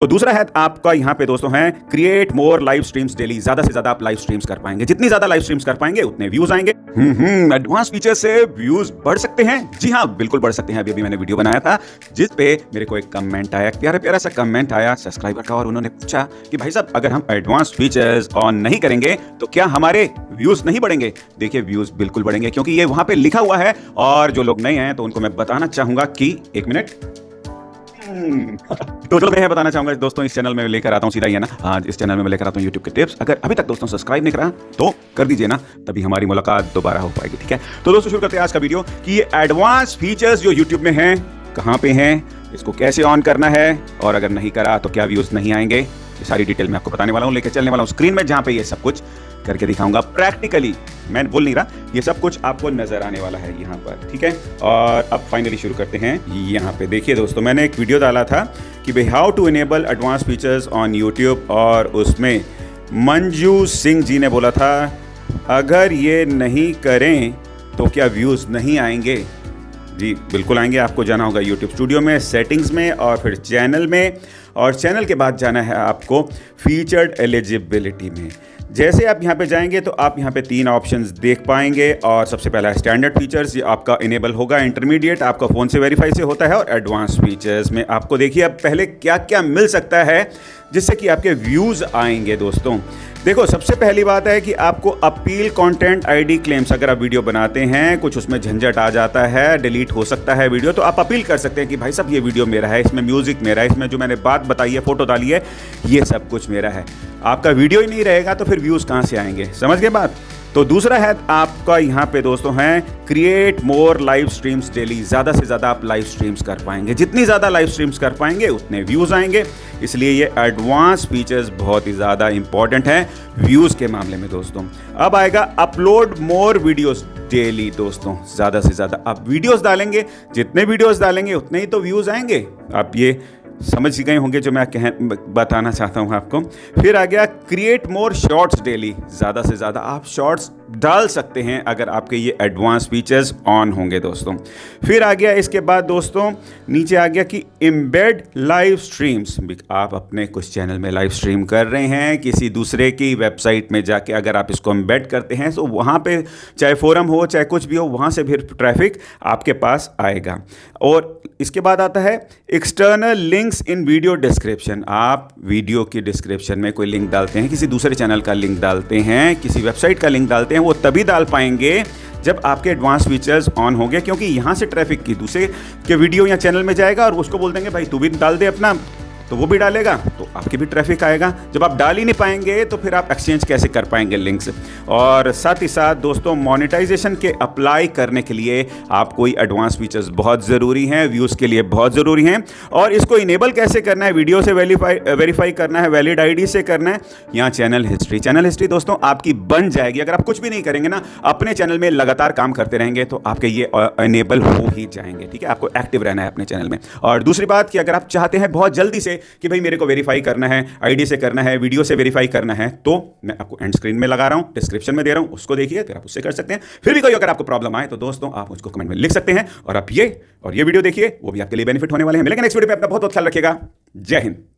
तो दूसरा है आपका यहाँ पे दोस्तों है create more live streams daily. ज्यादा से ज्यादा आप लाइव स्ट्रीम्स कर पाएंगे, जितनी ज्यादा लाइव स्ट्रीम्स कर पाएंगे उतने व्यूज आएंगे। एडवांस फीचर से व्यूज बढ़ सकते हैं। जी हाँ, बिल्कुल बढ़ सकते हैं। अभी मैंने वीडियो बनाया था जिस पे मेरे को एक कमेंट आया, प्यारा प्यारा सा कमेंट आया सब्सक्राइबर का, और उन्होंने पूछा कि भाई साहब अगर हम एडवांस फीचर्स ऑन नहीं करेंगे तो क्या हमारे व्यूज नहीं बढ़ेंगे? देखिए व्यूज बिल्कुल बढ़ेंगे, क्योंकि ये वहां पे लिखा हुआ है। और जो लोग नए हैं तो उनको मैं बताना चाहूंगा कि एक मिनट तो चलो मैं बताना चाहूंगा दोस्तों, इस चैनल में लेकर आता हूं सीधा, ये ना आज इस चैनल में मैं लेकर आता हूं यूट्यूब के टिप्स। अगर अभी तक दोस्तों सब्सक्राइब नहीं करा तो कर दीजिए ना, तभी हमारी मुलाकात दोबारा हो पाएगी। ठीक है, तो दोस्तों शुरू करते हैं आज का वीडियो कि ये एडवांस फीचर्स जो यूट्यूब में हैं कहां पे हैं, इसको कैसे ऑन करना है, और अगर नहीं करा तो क्या व्यूज नहीं आएंगे, ये सारी डिटेल मैं आपको बताने वाला हूं, लेकर चलने वाला हूं स्क्रीन में, जहां पे ये सब कुछ करके दिखाऊंगा प्रैक्टिकली। मैं बोल नहीं रहा, ये सब कुछ आपको नजर आने वाला है यहाँ पर। ठीक है, और अब फाइनली शुरू करते हैं। यहाँ पे देखिए दोस्तों, मैंने एक वीडियो डाला था कि भाई how to enable advance features on YouTube, और उसमें मंजू सिंह जी ने बोला था अगर ये नहीं करें तो क्या व्यूज़ नहीं आएंगे? जी बिल्कुल आएंगे। आपको जाना होगा यूट्यूब स्टूडियो में, सेटिंग्स में, और फिर चैनल में, और चैनल के बाद जाना है आपको फीचर्ड एलिजिबिलिटी में। जैसे आप यहाँ पे जाएंगे तो आप यहाँ पे 3 ऑप्शंस देख पाएंगे, और सबसे पहला है स्टैंडर्ड फीचर्स, ये आपका इनेबल होगा। इंटरमीडिएट आपका फ़ोन से वेरीफाई से होता है, और एडवांस फीचर्स में आपको देखिए अब पहले क्या क्या मिल सकता है जिससे कि आपके व्यूज़ आएंगे। दोस्तों देखो, सबसे पहली बात है कि आपको अपील कंटेंट आईडी क्लेम्स, अगर आप वीडियो बनाते हैं कुछ उसमें झंझट आ जाता है, डिलीट हो सकता है वीडियो, तो आप अपील कर सकते हैं कि भाई साहब ये वीडियो मेरा है, इसमें म्यूजिक मेरा है, इसमें जो मैंने बात बताई है, फोटो डाली है, ये सब कुछ मेरा है। आपका वीडियो ही नहीं रहेगा तो फिर व्यूज़ कहाँ से आएंगे? समझ गए बात? तो दूसरा है आपका यहाँ पे दोस्तों है create more live streams daily. ज़्यादा से ज़्यादा आप लाइव स्ट्रीम्स कर पाएंगे, जितनी ज़्यादा लाइव स्ट्रीम्स कर पाएंगे उतने व्यूज़ आएंगे। इसलिए ये एडवांस फीचर्स बहुत ही ज़्यादा इंपॉर्टेंट है व्यूज़ के मामले में। दोस्तों अब आएगा अपलोड मोर वीडियोस डेली। दोस्तों ज़्यादा से ज़्यादा आप वीडियोस डालेंगे, जितने वीडियोस डालेंगे उतने ही तो व्यूज़ आएंगे। आप ये समझ गए होंगे जो मैं बताना चाहता हूँ आपको। फिर आ गया क्रिएट मोर शॉर्ट्स डेली। ज़्यादा से ज़्यादा आप शॉर्ट्स डाल सकते हैं अगर आपके ये एडवांस फीचर्स ऑन होंगे। दोस्तों फिर आ गया इसके बाद दोस्तों नीचे आ गया कि एम्बेड लाइव स्ट्रीम्स। आप अपने कुछ चैनल में लाइव स्ट्रीम कर रहे हैं, किसी दूसरे की वेबसाइट में जाके अगर आप इसको एम्बेड करते हैं तो वहाँ पे चाहे फोरम हो चाहे कुछ भी हो, वहाँ से फिर ट्रैफिक आपके पास आएगा। और इसके बाद आता है external links in video description. आप वीडियो की डिस्क्रिप्शन में कोई लिंक डालते हैं, किसी दूसरे चैनल का लिंक डालते हैं, किसी वेबसाइट का लिंक डालते हैं, वो तभी डाल पाएंगे जब आपके एडवांस फीचर्स ऑन हो गए, क्योंकि यहाँ से ट्रैफिक की दूसरे के वीडियो या चैनल में जाएगा और उसको बोल देंगे भाई तू भी डाल दे अपना, तो वो भी डालेगा, तो आपके भी ट्रैफिक आएगा। जब आप डाल ही नहीं पाएंगे तो फिर आप एक्सचेंज कैसे कर पाएंगे लिंक्स? और साथ ही साथ दोस्तों मोनेटाइजेशन के अप्लाई करने के लिए आपको एडवांस फीचर्स बहुत ज़रूरी हैं, व्यूज़ के लिए बहुत ज़रूरी हैं। और इसको इनेबल कैसे करना है? वीडियो से वेरीफाई करना है, वैलिड आईडी से करना है, यहाँ चैनल हिस्ट्री दोस्तों आपकी बन जाएगी। अगर आप कुछ भी नहीं करेंगे ना, अपने चैनल में लगातार काम करते रहेंगे तो आपके ये इनेबल हो ही जाएंगे। ठीक है, आपको एक्टिव रहना है अपने चैनल में। और दूसरी बात कि अगर आप चाहते हैं बहुत जल्दी से कि भाई मेरे को वेरीफाई करना है, आईडी से करना है, वीडियो से वेरीफाई करना है, तो मैं आपको एंड स्क्रीन में लगा रहा हूं, डिस्क्रिप्शन में दे रहा हूं, उसको देखिए, फिर आप उससे कर सकते हैं। फिर भी कोई अगर आपको प्रॉब्लम आए तो दोस्तों आप मुझको कमेंट में लिख सकते हैं, और आप ये वीडियो देखिए, वो भी आपके लिए बेनिफिट होने वाले हैं। मिलेंगे नेक्स्ट वीडियो पे। अपना बहुत बहुत ख्याल रखिएगा। जय हिंद।